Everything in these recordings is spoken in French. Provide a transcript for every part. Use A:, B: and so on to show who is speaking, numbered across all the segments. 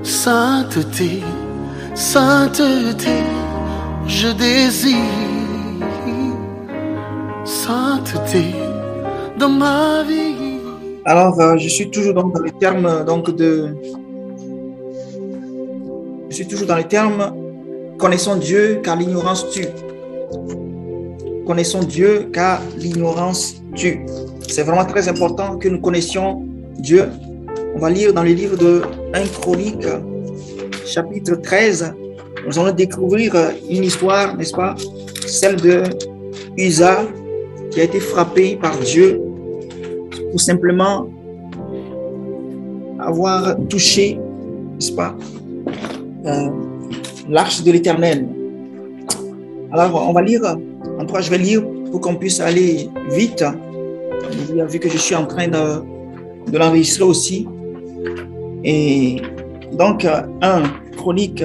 A: Sainteté, sainteté, je désire sainteté dans ma vie.
B: Alors, je suis toujours donc dans les termes connaissons Dieu car l'ignorance tue. Connaissons Dieu car l'ignorance tue. C'est vraiment très important que nous connaissions Dieu. On va lire dans le livre de 1 Chronique, chapitre 13. Nous allons découvrir une histoire, n'est-ce pas? Celle de Uza qui a été frappé par Dieu pour simplement avoir touché, n'est-ce pas, l'arche de l'Éternel. Alors, on va lire, en tout cas, je vais lire pour qu'on puisse aller vite. Vu que je suis en train de l'enregistrer aussi. Et donc, 1 Chronique,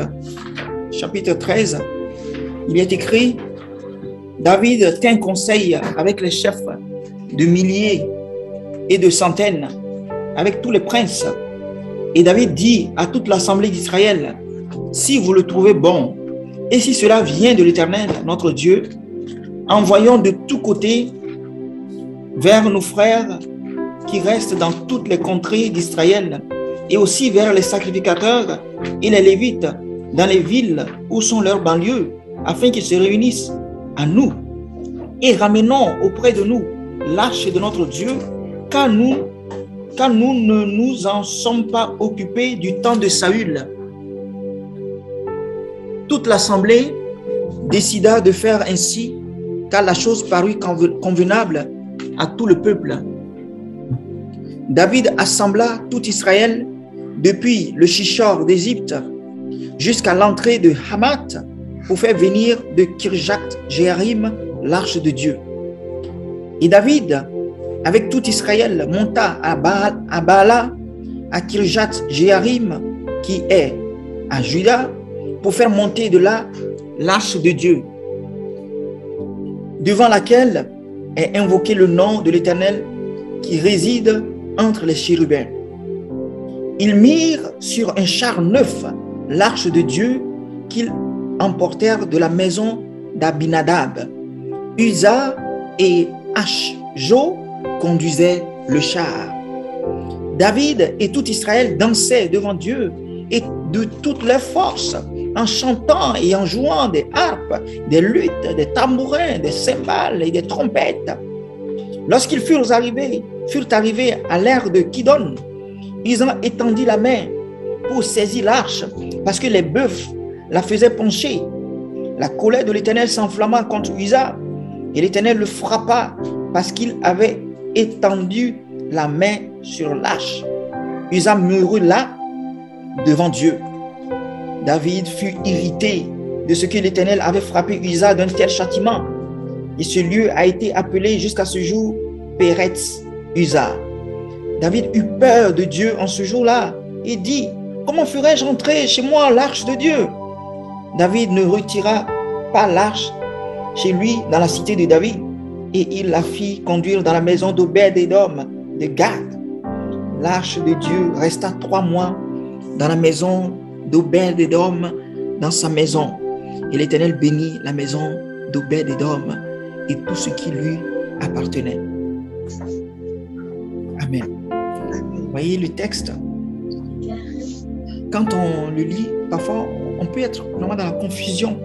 B: chapitre 13, il est écrit: David tint conseil avec les chefs de milliers et de centaines, avec tous les princes. Et David dit à toute l'assemblée d'Israël: si vous le trouvez bon, et si cela vient de l'Éternel, notre Dieu, envoyons de tous côtés vers nos frères qui restent dans toutes les contrées d'Israël, et aussi vers les sacrificateurs et les Lévites dans les villes où sont leurs banlieues, afin qu'ils se réunissent à nous, et ramenons auprès de nous l'arche de notre Dieu, car nous ne nous en sommes pas occupés du temps de Saül. Toute l'assemblée décida de faire ainsi, car la chose parut convenable à tout le peuple. David assembla tout Israël depuis le Shishor d'Égypte jusqu'à l'entrée de Hamath pour faire venir de Kirjath-Jéarim l'arche de Dieu. Et David, avec tout Israël, monta à Baala, à Kirjath-Jéarim, qui est à Juda, pour faire monter de là l'arche de Dieu, devant laquelle est invoqué le nom de l'Éternel qui réside entre les chérubins. Ils mirent sur un char neuf l'arche de Dieu qu'ils emportèrent de la maison d'Abinadab. Uza et Ashjo conduisaient le char. David et tout Israël dansaient devant Dieu et de toutes leurs forces, en chantant et en jouant des harpes, des luttes, des tambourins, des cymbales et des trompettes. Lorsqu'ils furent arrivés à l'ère de Kidon, ils ont étendu la main pour saisir l'arche, parce que les bœufs la faisaient pencher. La colère de l'Éternel s'enflamma contre Uza, et l'Éternel le frappa parce qu'il avait étendu la main sur l'arche. Uza mourut là devant Dieu. David fut irrité de ce que l'Éternel avait frappé Uza d'un tel châtiment, et ce lieu a été appelé jusqu'à ce jour Péretz Uza. David eut peur de Dieu en ce jour-là et dit: comment ferais-je entrer chez moi l'arche de Dieu? David ne retira pas l'arche chez lui dans la cité de David, et il la fit conduire dans la maison d'Obed-Édom de Gath. L'arche de Dieu resta 3 mois dans la maison d'Obed-Édom, dans sa maison. Et l'Éternel bénit la maison d'Obed-Édom et tout ce qui lui appartenait. Amen. Vous voyez le texte? Quand on le lit, parfois, on peut être vraiment dans la confusion.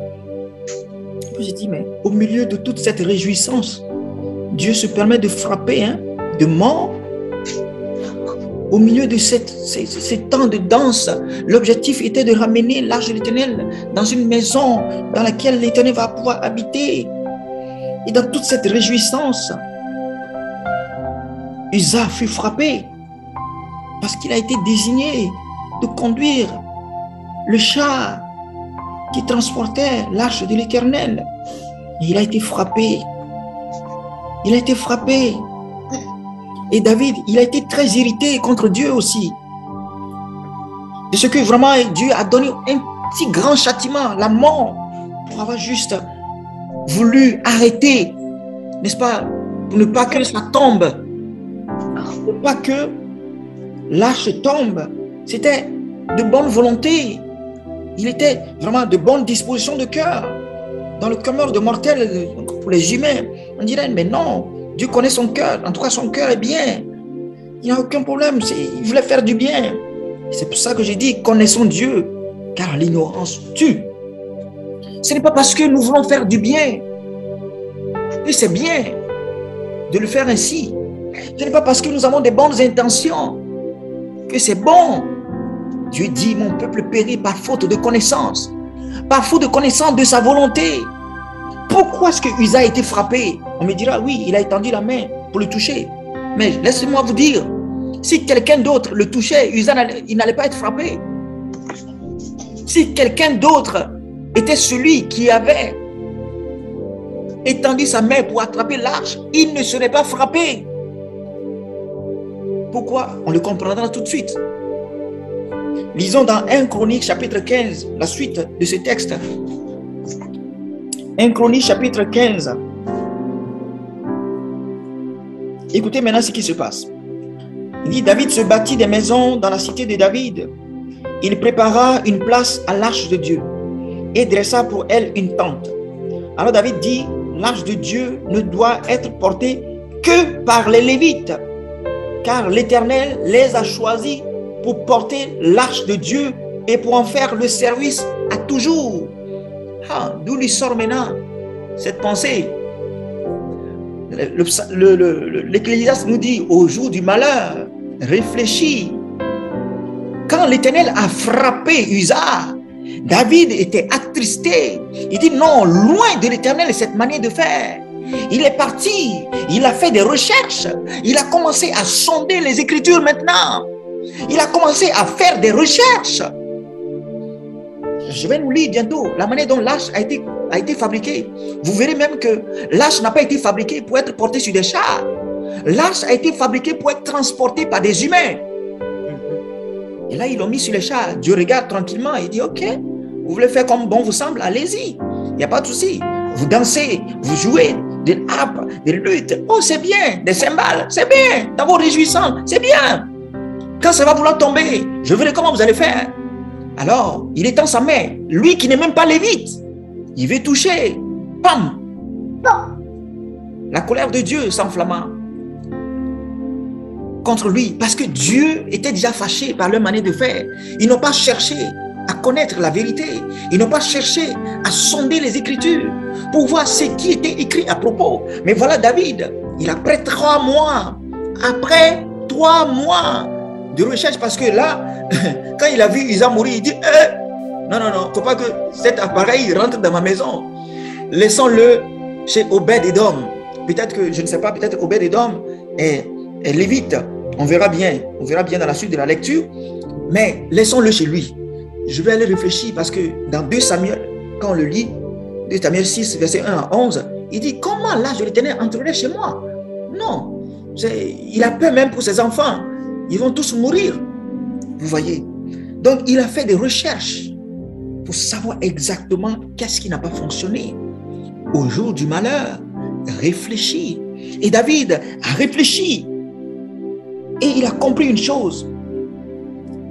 B: Je me dis, mais au milieu de toute cette réjouissance, Dieu se permet de frapper, de mort. Au milieu de ces temps de danse, l'objectif était de ramener l'arche de l'Éternel dans une maison dans laquelle l'Éternel va pouvoir habiter. Et dans toute cette réjouissance, Uza fut frappé parce qu'il a été désigné de conduire le char qui transportait l'arche de l'Éternel. Et il a été frappé. Il a été frappé. Et David, il a été très irrité contre Dieu aussi. De ce que vraiment Dieu a donné un si grand châtiment, la mort, pour avoir juste voulu arrêter, n'est-ce pas, pour ne pas que ça tombe, pour ne pas que l'arche tombe. C'était de bonne volonté. Il était vraiment de bonne disposition de cœur. Dans le commun de mortel pour les humains, on dirait, mais non, Dieu connaît son cœur. En tout cas, son cœur est bien. Il n'y a aucun problème. Il voulait faire du bien. C'est pour ça que j'ai dit, connaissons Dieu, car l'ignorance tue. Ce n'est pas parce que nous voulons faire du bien que c'est bien de le faire ainsi. Ce n'est pas parce que nous avons des bonnes intentions que c'est bon. Dieu dit, mon peuple périt par faute de connaissance, par faute de connaissance de sa volonté. Pourquoi est-ce que Uza a été frappé? On me dira, oui, il a étendu la main pour le toucher. Mais laissez-moi vous dire, si quelqu'un d'autre le touchait, Uza, il n'allait pas être frappé. Si quelqu'un d'autre était celui qui avait étendu sa main pour attraper l'arche, il ne serait pas frappé. Pourquoi? On le comprendra tout de suite. Lisons dans 1 Chronique chapitre 15, la suite de ce texte. 1 Chronique chapitre 15. Écoutez maintenant ce qui se passe. Il dit, David se bâtit des maisons dans la cité de David. Il prépara une place à l'arche de Dieu et dressa pour elle une tente. Alors David dit, l'arche de Dieu ne doit être portée que par les Lévites, car l'Éternel les a choisis pour porter l'arche de Dieu et pour en faire le service à toujours. D'où lui sort maintenant cette pensée. L'Ecclésiaste nous dit, au jour du malheur, réfléchis. Quand l'Éternel a frappé Uza, David était attristé. Il dit non, loin de l'Éternel cette manière de faire. Il est parti, il a fait des recherches, il a commencé à sonder les Écritures maintenant. Il a commencé à faire des recherches. Je vais nous lire bientôt la manière dont l'arche a été fabriquée. Vous verrez même que l'arche n'a pas été fabriquée pour être portée sur des chars. L'arche a été fabriquée pour être transportée par des humains. Et là, ils l'ont mis sur les chars. Dieu regarde tranquillement et dit, ok, vous voulez faire comme bon vous semble, allez-y. Il n'y a pas de souci. Vous dansez, vous jouez, des harpes, des luttes. Oh, c'est bien. Des cymbales, c'est bien. Dans vos réjouissances, c'est bien. Quand ça va vouloir tomber, je verrai comment vous allez faire. Alors, il étend sa main. Lui qui n'est même pas lévite, il veut toucher. Pam! La colère de Dieu s'enflamma contre lui, parce que Dieu était déjà fâché par leur manière de faire. Ils n'ont pas cherché à connaître la vérité. Ils n'ont pas cherché à sonder les Écritures pour voir ce qui était écrit à propos. Mais voilà David, il après 3 mois, de recherche, parce que là, quand il a vu Uza mourir, il dit, non, faut pas que cet appareil rentre dans ma maison. Laissons-le chez Obed-Edom. Peut-être que, je ne sais pas, peut-être Obed-Edom est lévite. On verra bien dans la suite de la lecture, mais laissons-le chez lui. Je vais aller réfléchir parce que dans 2 Samuel, quand on le lit, 2 Samuel 6, verset 1 à 11, il dit, comment l'âge de l'Éternel entrerait chez moi? Non, il a peur même pour ses enfants. Ils vont tous mourir. Vous voyez? Donc, il a fait des recherches pour savoir exactement qu'est-ce qui n'a pas fonctionné. Au jour du malheur, réfléchis. Et David a réfléchi. Et il a compris une chose.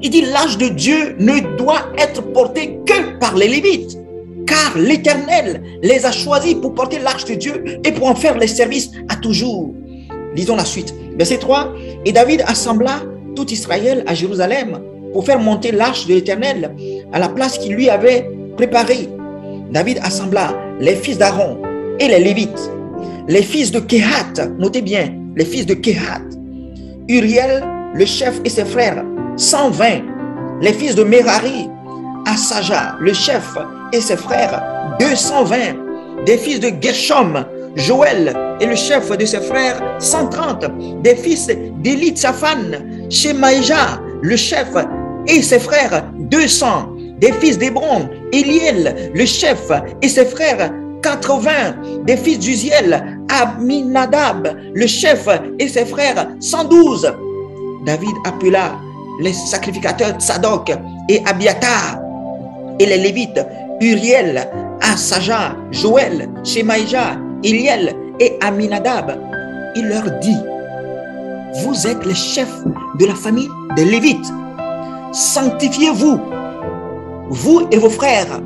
B: Il dit, l'arche de Dieu ne doit être portée que par les Lévites, car l'Éternel les a choisis pour porter l'arche de Dieu et pour en faire les services à toujours. Lisons la suite. Verset 3. Et David assembla tout Israël à Jérusalem pour faire monter l'arche de l'Éternel à la place qu'il lui avait préparée. David assembla les fils d'Aaron et les Lévites, les fils de Kehat, notez bien, les fils de Kehat, Uriel, le chef et ses frères, 120, les fils de Merari, Asaja, le chef et ses frères, 220, des fils de Gershom, Joël et le chef de ses frères, 130, des fils d'Élitsaphan, Shemaïja, le chef et ses frères, 200, des fils d'Hébron, Eliel, le chef et ses frères, 80, des fils d'Uziel, Aminadab, le chef et ses frères, 112. David appela les sacrificateurs Tsadok et Abiatar et les Lévites, Uriel, Asaja, Joël, Shemaïja, Eliel et Aminadab. Il leur dit, vous êtes les chefs de la famille des Lévites. sanctifiez-vous, vous et vos frères,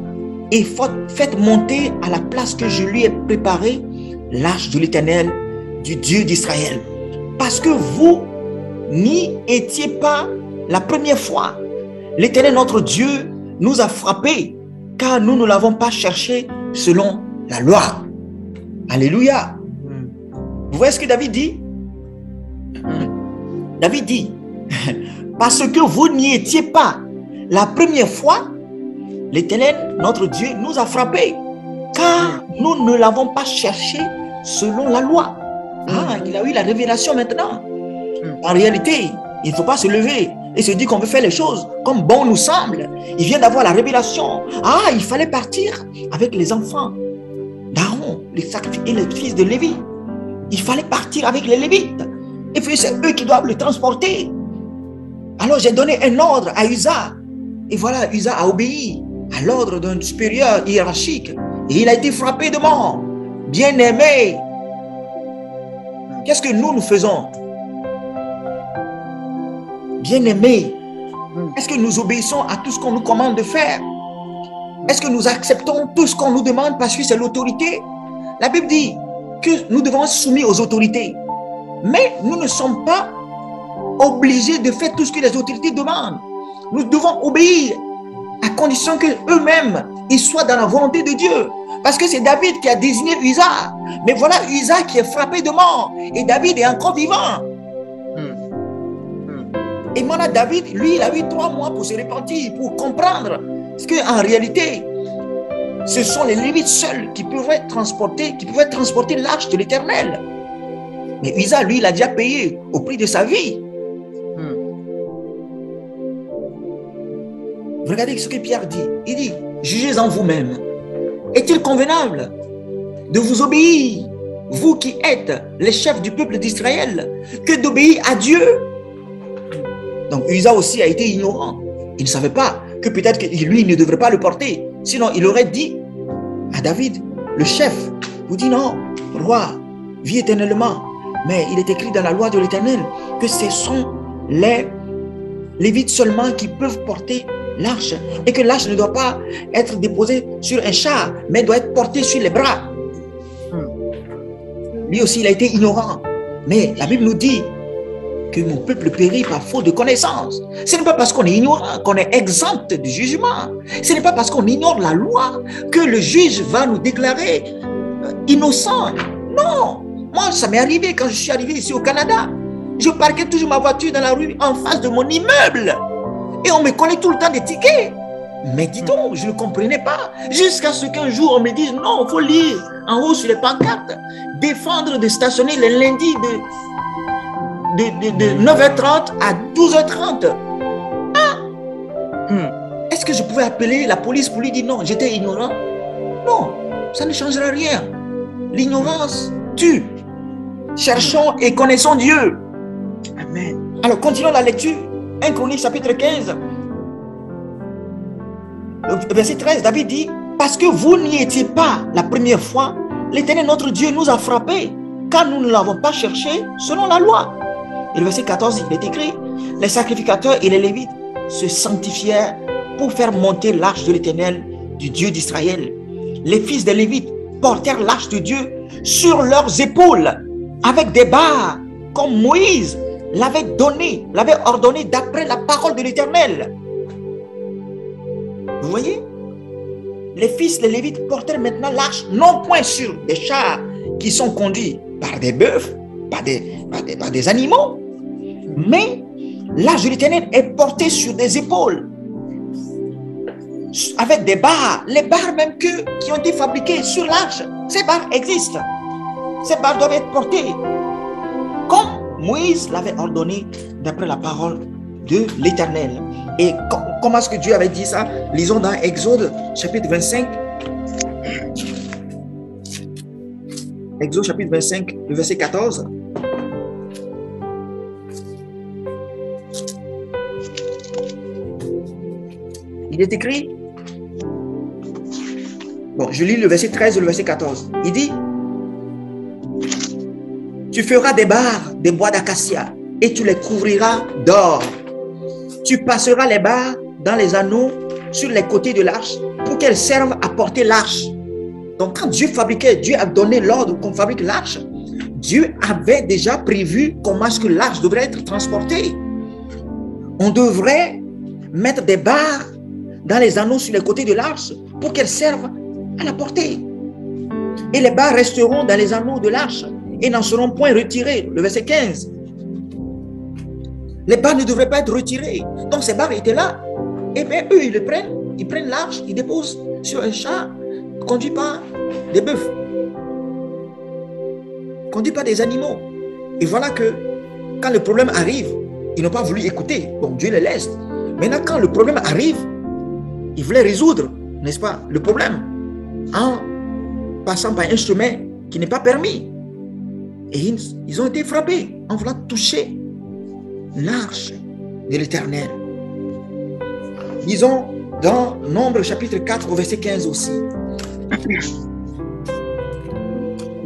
B: et faites monter à la place que je lui ai préparée l'arche de l'Éternel, du Dieu d'Israël. Parce que vous n'y étiez pas la première fois. L'Éternel, notre Dieu, nous a frappés, car nous ne l'avons pas cherché selon la loi. Alléluia. Vous voyez ce que David dit? David dit, parce que vous n'y étiez pas la première fois, l'Éternel, notre Dieu, nous a frappés, car nous ne l'avons pas cherché selon la loi. Ah, il a eu la révélation maintenant. En réalité, il ne faut pas se lever et se dire qu'on veut faire les choses comme bon nous semble. Il vient d'avoir la révélation. Ah, il fallait partir avec les enfants d'Aaron, les sacrifiés et les fils de Lévi. Il fallait partir avec les Lévites. Et puis c'est eux qui doivent le transporter. Alors j'ai donné un ordre à Uza. Et voilà, Uza a obéi à l'ordre d'un supérieur hiérarchique. Et il a été frappé de mort. Bien-aimé, qu'est-ce que nous faisons? Bien-aimé, est-ce que nous obéissons à tout ce qu'on nous commande de faire? Est-ce que nous acceptons tout ce qu'on nous demande parce que c'est l'autorité? La Bible dit que nous devons être soumis aux autorités. Mais nous ne sommes pas obligés de faire tout ce que les autorités demandent. Nous devons obéir à condition qu'eux-mêmes ils soient dans la volonté de Dieu. Parce que c'est David qui a désigné Uza. Mais voilà Uza qui est frappé de mort. Et David est encore vivant. Et maintenant David, lui, il a eu 3 mois pour se repentir, pour comprendre. Parce qu'en réalité, ce sont les Lévites seuls qui pouvaient transporter l'arche de l'Éternel. Mais Uza, lui, il a déjà payé au prix de sa vie. Regardez ce que Pierre dit. Il dit, jugez en vous-même. Est-il convenable de vous obéir, vous qui êtes les chefs du peuple d'Israël, que d'obéir à Dieu? Donc Uza aussi a été ignorant. Il ne savait pas que peut-être que lui ne devrait pas le porter. Sinon, il aurait dit à David, le chef, vous dit non, roi, vis éternellement. Mais il est écrit dans la loi de l'Éternel que ce sont les Lévites seulement qui peuvent porter l'arche, et que l'arche ne doit pas être déposée sur un char, mais doit être portée sur les bras. Lui aussi, il a été ignorant. Mais la Bible nous dit que mon peuple périt par faute de connaissance. Ce n'est pas parce qu'on est ignorant qu'on est exempt du jugement. Ce n'est pas parce qu'on ignore la loi que le juge va nous déclarer innocents. Non. Moi, ça m'est arrivé quand je suis arrivé ici au Canada. Je parquais toujours ma voiture dans la rue en face de mon immeuble. Et on me collait tout le temps des tickets. Mais dis donc, je ne comprenais pas. Jusqu'à ce qu'un jour, on me dise, non, il faut lire en haut sur les pancartes. Défendre de stationner les lundis de 9h30 à 12h30. Est-ce que je pouvais appeler la police pour lui dire non, j'étais ignorant? Non, ça ne changera rien. L'ignorance tue. Cherchons et connaissons Dieu. Amen. Alors, continuons la lecture. 1 Chronique chapitre 15. Verset 13, David dit, parce que vous n'y étiez pas la première fois, l'Éternel notre Dieu nous a frappés, car nous ne l'avons pas cherché selon la loi. Et le verset 14, il est écrit, les sacrificateurs et les Lévites se sanctifièrent pour faire monter l'arche de l'Éternel, du Dieu d'Israël. Les fils des Lévites portèrent l'arche de Dieu sur leurs épaules, avec des barres, comme Moïse l'avait ordonné d'après la parole de l'Éternel. Vous voyez? Les fils, les Lévites portèrent maintenant l'arche, non point sur des chars qui sont conduits par des bœufs, par des animaux, mais l'arche de l'Éternel est portée sur des épaules, avec des barres, les barres même qui ont été fabriquées sur l'arche. Ces barres existent. Ces barres doivent être portées comme Moïse l'avait ordonné d'après la parole de l'Éternel. Et comment est-ce que Dieu avait dit ça? Lisons dans Exode chapitre 25. Exode chapitre 25, le verset 14. Il est écrit, bon, je lis le verset 13 et le verset 14. Il dit, tu feras des barres, des bois d'acacia, et tu les couvriras d'or. tu passeras les barres dans les anneaux sur les côtés de l'arche pour qu'elles servent à porter l'arche. Donc quand Dieu fabriquait, Dieu a donné l'ordre qu'on fabrique l'arche, Dieu avait déjà prévu comment est-ce que l'arche devrait être transportée. On devrait mettre des barres dans les anneaux sur les côtés de l'arche pour qu'elles servent à la porter. Et les barres resteront dans les anneaux de l'arche et n'en seront point retirées. Le verset 15. Les barres ne devraient pas être retirées. Donc ces barres étaient là. Et bien eux, ils prennent l'arche, ils déposent sur un char conduit par des bœufs, conduit par des animaux. Et voilà que quand le problème arrive, ils n'ont pas voulu écouter. Donc Dieu les laisse. Maintenant, quand le problème arrive, ils voulaient résoudre, n'est-ce pas, le problème en passant par un chemin qui n'est pas permis. Et ils ont été frappés en voulant toucher l'arche de l'Éternel. Disons dans Nombre chapitre 4 au verset 15 aussi.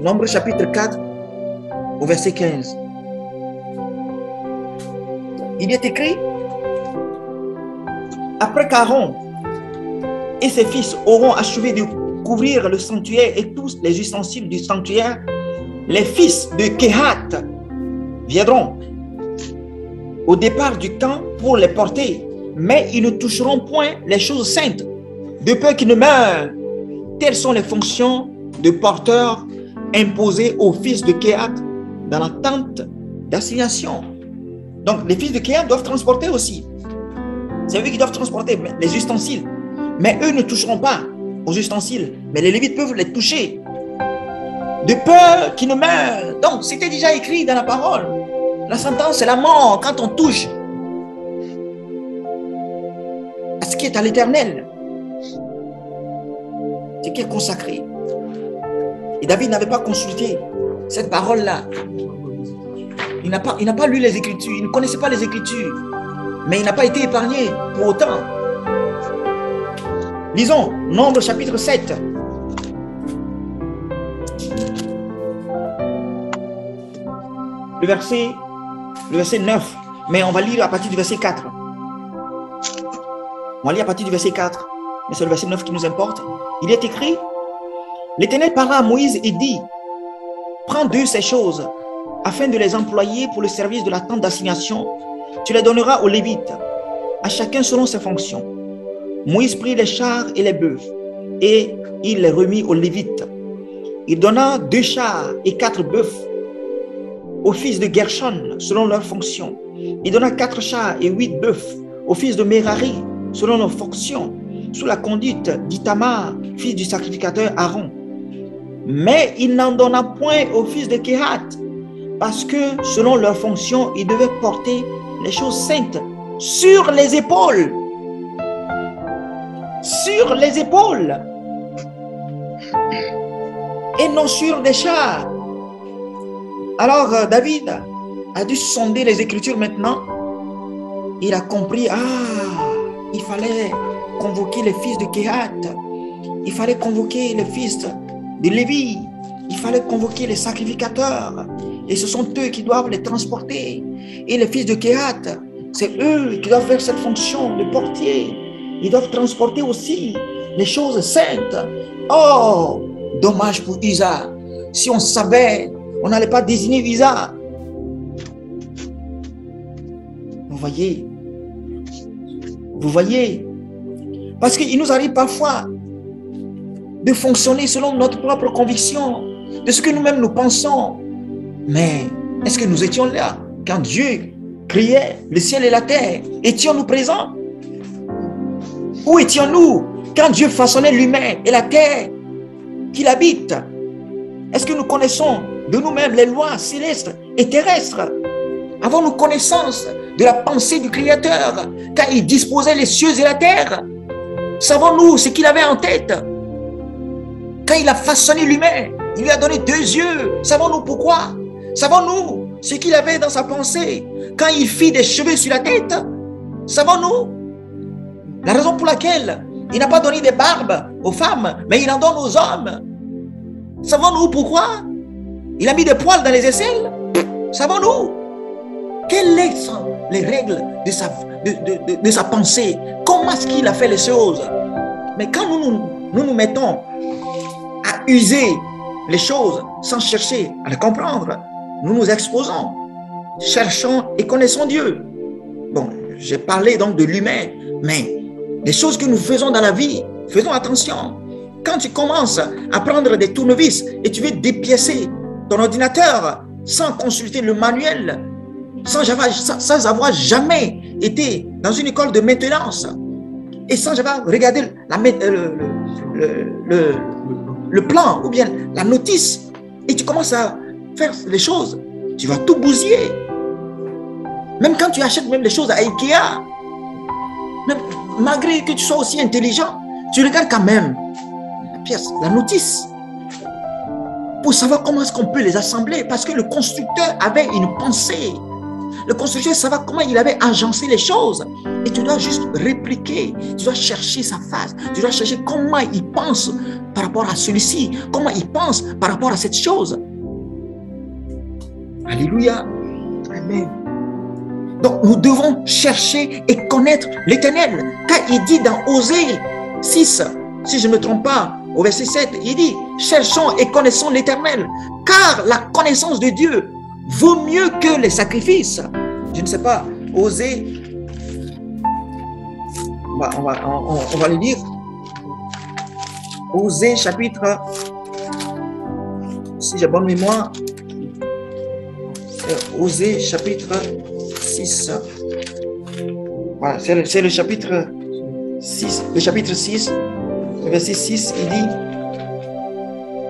B: Nombre chapitre 4 au verset 15. Il est écrit: après qu'Aaron et ses fils auront achevé de couvrir le sanctuaire et tous les ustensiles du sanctuaire, les fils de Kehat viendront au départ du camp pour les porter, mais ils ne toucheront point les choses saintes, de peur qu'ils ne meurent. Telles sont les fonctions de porteurs imposées aux fils de Kehat dans la tente d'assignation. Donc les fils de Kehat doivent transporter aussi. C'est eux qui doivent transporter les ustensiles. Mais eux ne toucheront pas aux ustensiles. Mais les Lévites peuvent les toucher. De peur qu'ils ne meurent. Donc c'était déjà écrit dans la parole. La sentence, c'est la mort quand on touche à ce qui est à l'Éternel, ce qui est consacré. Et David n'avait pas consulté cette parole-là. Il n'a pas lu les Écritures, il ne connaissait pas les Écritures, mais il n'a pas été épargné pour autant. Lisons Nombre chapitre 7. Le verset 9, mais on va lire à partir du verset 4. On va lire à partir du verset 4, mais c'est le verset 9 qui nous importe. Il est écrit: l'Éternel parla à Moïse et dit: prends de ces choses, afin de les employer pour le service de la tente d'assignation. Tu les donneras aux Lévites, à chacun selon ses fonctions. Moïse prit les chars et les bœufs, et il les remit aux Lévites. Il donna 2 chars et 4 bœufs aux fils de Gershon, selon leurs fonctions. Il donna 4 chars et 8 bœufs aux fils de Merari, selon leurs fonctions, sous la conduite d'Itamar, fils du sacrificateur Aaron. Mais il n'en donna point aux fils de Kehat, parce que selon leurs fonctions, ils devaient porter les choses saintes sur les épaules. Sur les épaules. Et non sur des chars. Alors David a dû sonder les Écritures maintenant. Il a compris, il fallait convoquer les fils de Kehat. Il fallait convoquer les fils de Lévi. Il fallait convoquer les sacrificateurs. Et ce sont eux qui doivent les transporter. Et les fils de Kehat, c'est eux qui doivent faire cette fonction de portier. Ils doivent transporter aussi les choses saintes. Oh, dommage pour Uza. Si on savait, on n'allait pas désigner Uza. Vous voyez, parce qu'il nous arrive parfois de fonctionner selon notre propre conviction, de ce que nous-mêmes nous pensons. Mais est-ce que nous étions là quand Dieu créait le ciel et la terre? Étions-nous présents? Où étions-nous quand Dieu façonnait l'humain et la terre qu'il habite? Est-ce que nous connaissons de nous-mêmes les lois célestes et terrestres? Avons-nous connaissance de la pensée du Créateur quand il disposait les cieux et la terre? Savons-nous ce qu'il avait en tête? Quand il a façonné l'humain, il lui a donné 2 yeux. Savons-nous pourquoi? Savons-nous ce qu'il avait dans sa pensée quand il fit des cheveux sur la tête? Savons-nous la raison pour laquelle il n'a pas donné des barbes aux femmes, mais il en donne aux hommes? Savons-nous pourquoi il a mis des poils dans les aisselles? Savons-nous quelle est les règles de sa pensée. Comment est-ce qu'il a fait les choses? Mais quand nous mettons à user les choses sans chercher à les comprendre, nous nous exposons. Cherchons et connaissons Dieu. Bon, j'ai parlé donc de l'humain, mais les choses que nous faisons dans la vie, faisons attention. Quand tu commences à prendre des tournevis et tu veux dépiécer ton ordinateur sans consulter le manuel, sans avoir jamais été dans une école de maintenance et sans avoir regardé le plan ou bien la notice, et tu commences à faire les choses, tu vas tout bousiller. Même quand tu achètes même les choses à Ikea, même malgré que tu sois aussi intelligent, tu regardes quand même la pièce, la notice, pour savoir comment est-ce qu'on peut les assembler, parce que le constructeur avait une pensée. Le constructeur savait comment il avait agencé les choses. Et tu dois juste répliquer, tu dois chercher sa face, tu dois chercher comment il pense par rapport à celui-ci, comment il pense par rapport à cette chose. Alléluia. Amen. Donc nous devons chercher et connaître l'Éternel. Car il dit dans Osée 6, si je ne me trompe pas, au verset 7, il dit, cherchons et connaissons l'Éternel, car la connaissance de Dieu vaut mieux que les sacrifices. Je ne sais pas, Osée, on va le lire. Osée chapitre, si j'ai bonne mémoire, Osée chapitre 6. Voilà, c'est le chapitre 6. Le chapitre 6, le verset 6, il dit,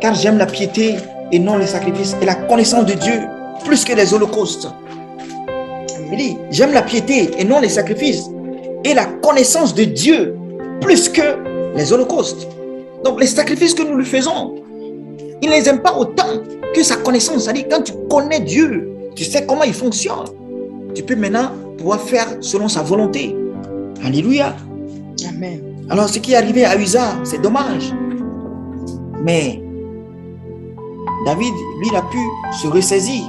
B: car j'aime la piété et non les sacrifices et la connaissance de Dieu plus que les holocaustes. Il dit, j'aime la piété et non les sacrifices et la connaissance de Dieu plus que les holocaustes. Donc les sacrifices que nous lui faisons, il ne les aime pas autant que sa connaissance. C'est-à-dire, quand tu connais Dieu, tu sais comment il fonctionne, tu peux maintenant pouvoir faire selon sa volonté. Alléluia. Amen. Alors ce qui est arrivé à Uza, c'est dommage. Mais David, lui, il a pu se ressaisir.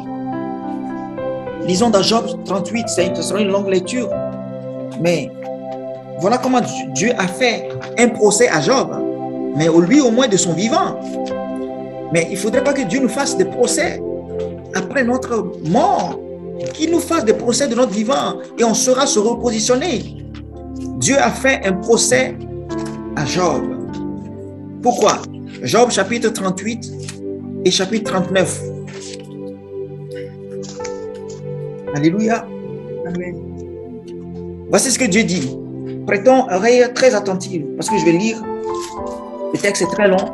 B: Lisons dans Job 38, ce sera une longue lecture. Mais voilà comment Dieu a fait un procès à Job. Mais lui, au moins de son vivant. Mais il ne faudrait pas que Dieu nous fasse des procès après notre mort. Qu'il nous fasse des procès de notre vivant et on saura se repositionner. Dieu a fait un procès à Job. Pourquoi? Job chapitre 38 et chapitre 39. Alléluia. Amen. Voici ce que Dieu dit. Prêtons oreille très attentive parce que je vais lire. Le texte est très long.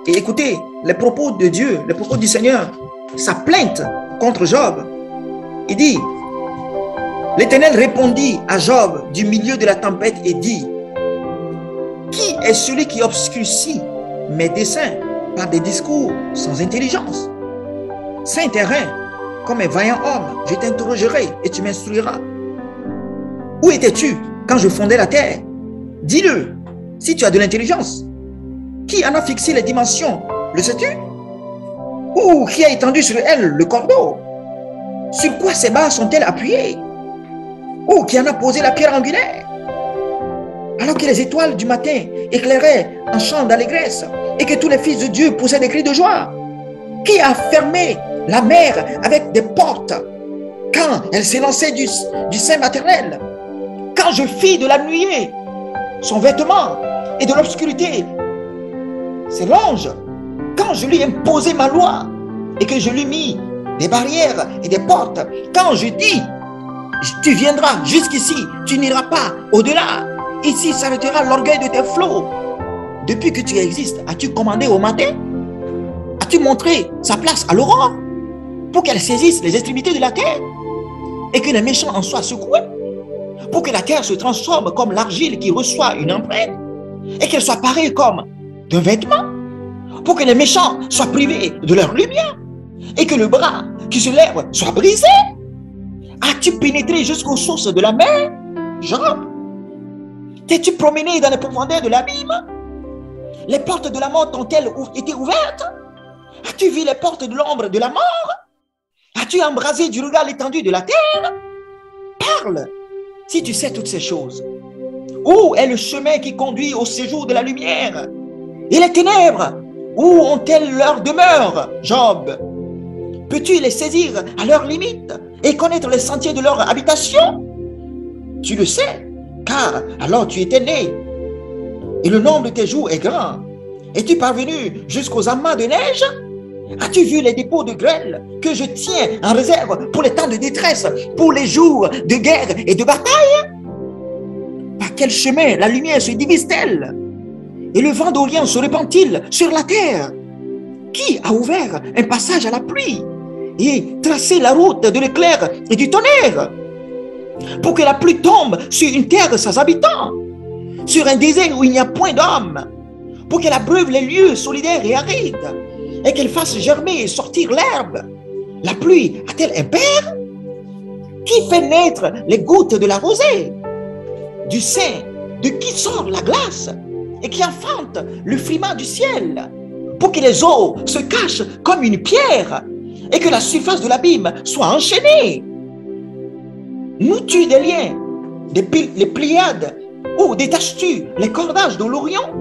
B: Et écoutez les propos de Dieu, les propos du Seigneur, sa plainte contre Job. Il dit, l'Éternel répondit à Job du milieu de la tempête et dit, qui est celui qui obscurcit mes desseins par des discours sans intelligence? Saint terrain, comme un vaillant homme, je t'interrogerai et tu m'instruiras. Où étais-tu quand je fondais la terre? Dis-le, si tu as de l'intelligence. Qui en a fixé les dimensions? Le sais-tu? Ou qui a étendu sur elle le cordeau? Sur quoi ces barres sont-elles appuyées? Ou qui en a posé la pierre angulaire? Alors que les étoiles du matin éclairaient un chant d'allégresse et que tous les fils de Dieu poussaient des cris de joie? Qui a fermé la mer avec des portes quand elle s'élançait du sein maternel? Quand je fis de la nuée son vêtement et de l'obscurité ses longes, quand je lui imposai ma loi et que je lui mis des barrières et des portes, quand je dis tu viendras jusqu'ici, tu n'iras pas au-delà, ici s'arrêtera l'orgueil de tes flots. Depuis que tu existes, as-tu commandé au matin? As-tu montré sa place à l'aurore pour qu'elle saisisse les extrémités de la terre et que les méchants en soient secoués, pour que la terre se transforme comme l'argile qui reçoit une empreinte et qu'elle soit pareille comme d'un vêtement, pour que les méchants soient privés de leur lumière et que le bras qui se lève soit brisé? As-tu pénétré jusqu'aux sources de la mer, Job? T'es-tu promené dans les profondeurs de l'abîme? Les portes de la mort t'ont-elles été ouvertes? As-tu vu les portes de l'ombre de la mort? As-tu embrasé du regard l'étendue de la terre? Parle si tu sais toutes ces choses. Où est le chemin qui conduit au séjour de la lumière? Et les ténèbres, où ont-elles leur demeure? Job, peux-tu les saisir à leur limite et connaître les sentiers de leur habitation? Tu le sais, car alors tu étais né, et le nombre de tes jours est grand. Es-tu parvenu jusqu'aux amas de neige? As-tu vu les dépôts de grêle que je tiens en réserve pour les temps de détresse, pour les jours de guerre et de bataille? Par quel chemin la lumière se divise-t-elle? Et le vent d'Orient se répand-il sur la terre? Qui a ouvert un passage à la pluie et tracé la route de l'éclair et du tonnerre? Pour que la pluie tombe sur une terre sans habitants, sur un désert où il n'y a point d'homme, pour qu'elle abreuve les lieux solidaires et arides, et qu'elle fasse germer et sortir l'herbe. La pluie a-t-elle un père? Qui fait naître les gouttes de la rosée? Du sein de qui sort la glace et qui enfante le friment du ciel, pour que les eaux se cachent comme une pierre et que la surface de l'abîme soit enchaînée? Noues-tu des liens, les Pléiades, ou détaches-tu les cordages de l'Orient?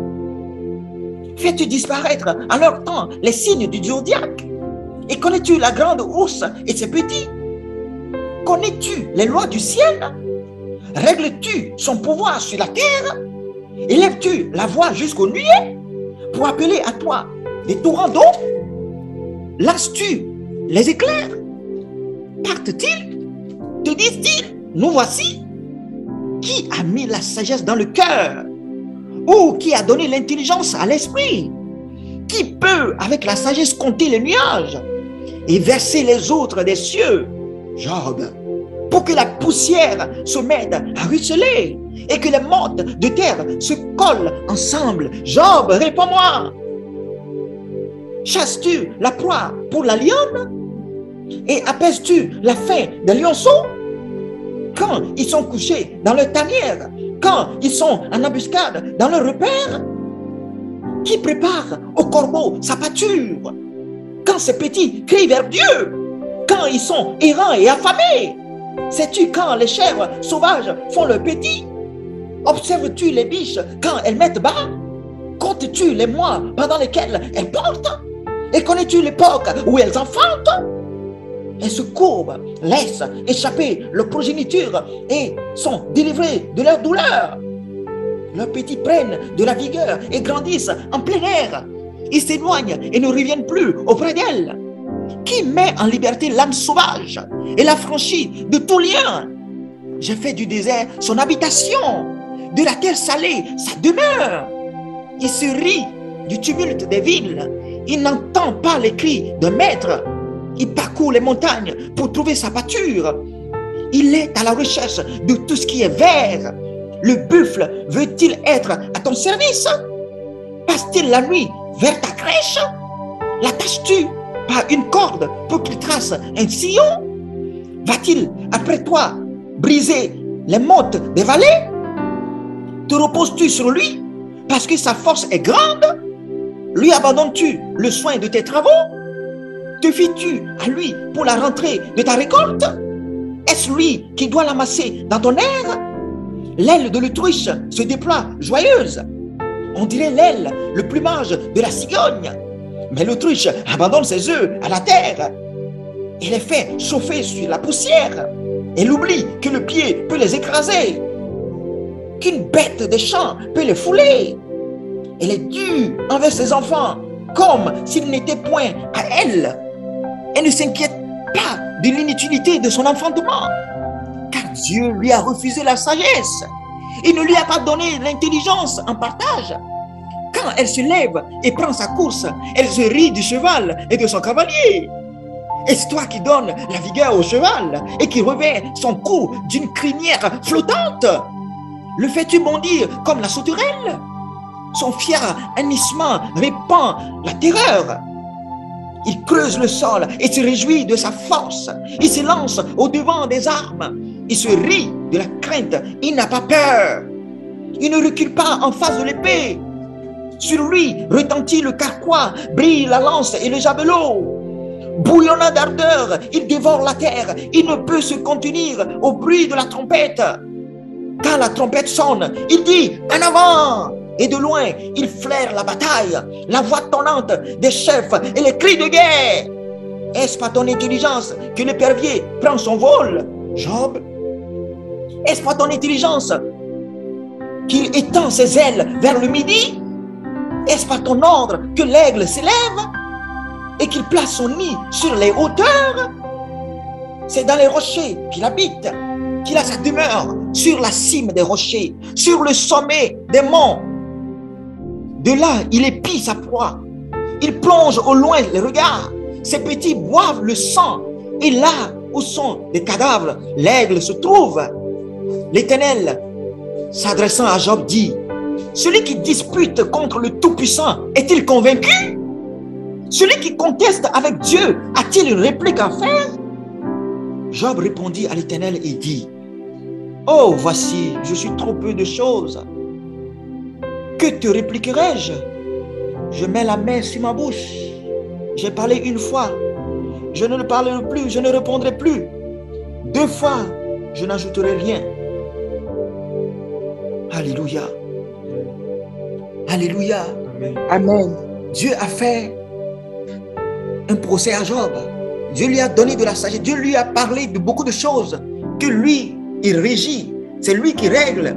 B: Fais-tu disparaître en leur temps les signes du zodiaque? Et connais-tu la grande ours et ses petits? Connais-tu les lois du ciel? Règles-tu son pouvoir sur la terre? Élèves-tu la voix jusqu'aux nuées pour appeler à toi des torrents d'eau? Lances-tu les éclairs? Partent-ils? Te disent-ils, nous voici? Qui a mis la sagesse dans le cœur? Ou qui a donné l'intelligence à l'esprit? Qui peut avec la sagesse compter les nuages et verser les autres des cieux? Job, pour que la poussière se mette à ruisseler et que les mottes de terre se collent ensemble. Job, réponds-moi. Chasses-tu la proie pour la lionne et apaises-tu la faim des lionceaux? Quand ils sont couchés dans leur tanière, quand ils sont en embuscade dans leur repère? Qui prépare au corbeau sa pâture? Quand ces petits crient vers Dieu, quand ils sont errants et affamés? Sais-tu quand les chèvres sauvages font leur petit? Observes-tu les biches quand elles mettent bas? Comptes-tu les mois pendant lesquels elles portent? Et connais-tu l'époque où elles enfantent? Elles se courbent, laissent échapper leur progéniture et sont délivrées de leur douleur. Leurs petits prennent de la vigueur et grandissent en plein air. Ils s'éloignent et ne reviennent plus auprès d'elles. Qui met en liberté l'âme sauvage et l'affranchit de tout lien? J'ai fait du désert son habitation, de la terre salée sa demeure. Il se rit du tumulte des villes. Il n'entend pas les cris d'un maître. Il parcourt les montagnes pour trouver sa pâture. Il est à la recherche de tout ce qui est vert. Le buffle veut-il être à ton service? Passe-t-il la nuit vers ta crèche? L'attaches-tu par une corde pour qu'il trace un sillon? Va-t-il après toi briser les mottes des vallées? Te reposes-tu sur lui parce que sa force est grande? Lui abandonnes-tu le soin de tes travaux? Te fies-tu à lui pour la rentrée de ta récolte? Est-ce lui qui doit l'amasser dans ton air? L'aile de l'autruche se déploie joyeuse. On dirait l'aile, le plumage de la cigogne. Mais l'autruche abandonne ses œufs à la terre. Il les fait chauffer sur la poussière. Elle oublie que le pied peut les écraser, qu'une bête des champs peut les fouler. Elle est dure envers ses enfants, comme s'ils n'étaient point à elle. Elle ne s'inquiète pas de l'inutilité de son enfantement, car Dieu lui a refusé la sagesse. Il ne lui a pas donné l'intelligence en partage. Quand elle se lève et prend sa course, elle se rit du cheval et de son cavalier. Est-ce toi qui donnes la vigueur au cheval et qui revêt son cou d'une crinière flottante? Le fais-tu bondir comme la sauterelle? Son fier hennissement répand la terreur. Il creuse le sol et se réjouit de sa force. Il se lance au-devant des armes. Il se rit de la crainte. Il n'a pas peur. Il ne recule pas en face de l'épée. Sur lui retentit le carquois, brille la lance et le javelot. bouillonnant d'ardeur, il dévore la terre. Il ne peut se contenir au bruit de la trompette. Quand la trompette sonne, il dit « En avant !» Et de loin, il flaire la bataille, la voix tonnante des chefs et les cris de guerre. Est-ce pas ton intelligence que l'épervier prend son vol, Job? Est-ce pas ton intelligence qu'il étend ses ailes vers le midi? Est-ce pas ton ordre que l'aigle s'élève et qu'il place son nid sur les hauteurs? C'est dans les rochers qu'il habite, qu'il a sa demeure, sur la cime des rochers, sur le sommet des monts. De là, il épie sa proie. Il plonge au loin les regards. Ses petits boivent le sang. Et là où sont les cadavres, l'aigle se trouve. L'Éternel, s'adressant à Job, dit: celui qui dispute contre le Tout-Puissant est-il convaincu? Celui qui conteste avec Dieu a-t-il une réplique à faire? Job répondit à l'Éternel et dit: oh, voici, je suis trop peu de choses. Que te répliquerai-je? Je mets la main sur ma bouche. J'ai parlé une fois, je ne parlerai plus, je ne répondrai plus. 2 fois, je n'ajouterai rien. Alléluia. Alléluia.
C: Amen.
B: Dieu a fait un procès à Job. Dieu lui a donné de la sagesse. Dieu lui a parlé de beaucoup de choses que lui, il régit. C'est lui qui règle.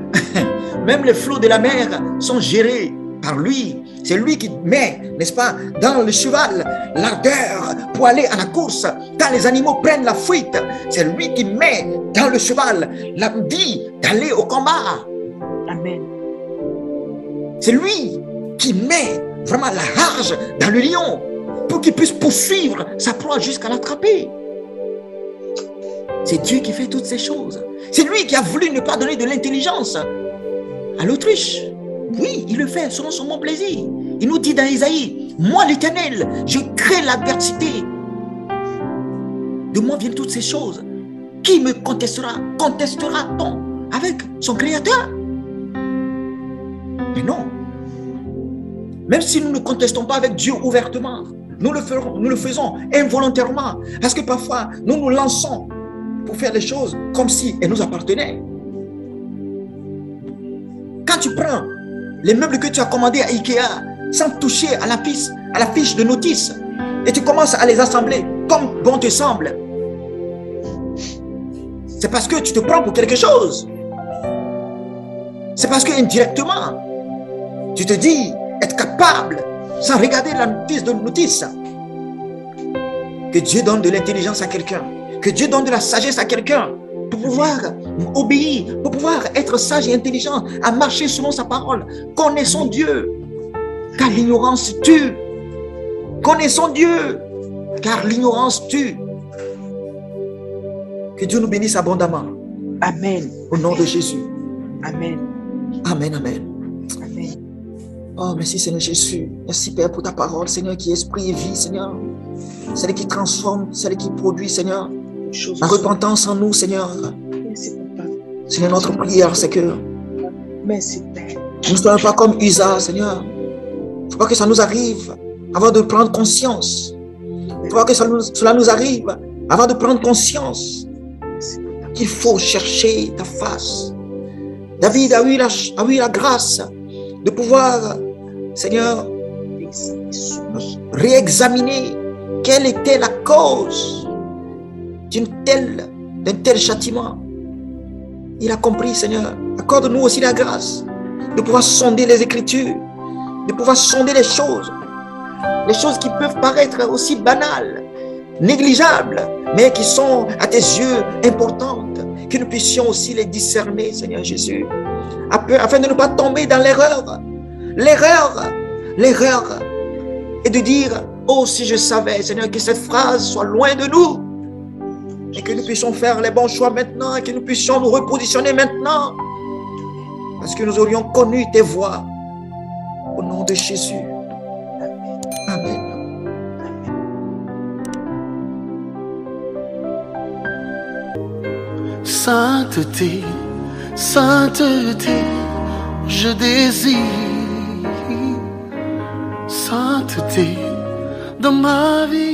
B: Même les flots de la mer sont gérés par lui. C'est lui qui met, n'est-ce pas, dans le cheval l'ardeur pour aller à la course. Quand les animaux prennent la fuite, c'est lui qui met dans le cheval l'envie d'aller au combat.
C: Amen.
B: C'est lui qui met vraiment la rage dans le lion pour qu'il puisse poursuivre sa proie jusqu'à l'attraper. C'est Dieu qui fait toutes ces choses. C'est lui qui a voulu ne pas donner de l'intelligence à l'Autriche. Oui, il le fait selon son bon plaisir. Il nous dit dans Isaïe: moi l'Éternel, je crée l'adversité. De moi viennent toutes ces choses. Qui me contestera? Contestera-t-on avec son Créateur? Mais non. Même si nous ne contestons pas avec Dieu ouvertement, nous le faisons involontairement. Parce que parfois, nous nous lançons pour faire les choses comme si elles nous appartenaient. Quand tu prends les meubles que tu as commandés à Ikea sans toucher à la fiche de notice et tu commences à les assembler comme bon te semble, c'est parce que tu te prends pour quelque chose. C'est parce que indirectement, tu te dis être capable, sans regarder la fiche de notice, que Dieu donne de l'intelligence à quelqu'un, que Dieu donne de la sagesse à quelqu'un pour pouvoir obéir, pour pouvoir être sage et intelligent, à marcher selon sa parole. Connaissons Dieu, car l'ignorance tue. Connaissons Dieu, car l'ignorance tue. Que Dieu nous bénisse abondamment.
C: Amen.
B: Au nom de Jésus.
C: Amen.
B: Amen, amen.
C: Amen.
B: Oh, merci Seigneur Jésus. Merci Père pour ta parole, Seigneur, qui est esprit et vie, Seigneur. Celle qui transforme, celle qui produit, Seigneur. La repentance en nous, Seigneur.
C: Merci, Papa.
B: Seigneur, notre prière, c'est que
C: merci, Père.
B: Nous ne soyons pas comme Usa, Seigneur. Il ne faut pas que ça nous arrive avant de prendre conscience. Il ne faut pas que cela nous arrive avant de prendre conscience qu'il faut chercher ta face. David a eu la grâce de pouvoir, Seigneur, réexaminer quelle était la cause d'un tel châtiment. Il a compris, Seigneur. Accorde-nous aussi la grâce de pouvoir sonder les Écritures, de pouvoir sonder les choses qui peuvent paraître aussi banales, négligeables, mais qui sont à tes yeux importantes, que nous puissions aussi les discerner, Seigneur Jésus, afin de ne pas tomber dans l'erreur, et de dire: oh, si je savais, Seigneur, que cette phrase soit loin de nous, et que nous puissions faire les bons choix maintenant, et que nous puissions nous repositionner maintenant, parce que nous aurions connu tes voies. Au nom de Jésus. Amen.
A: Sainteté, sainteté, je désire sainteté dans ma vie.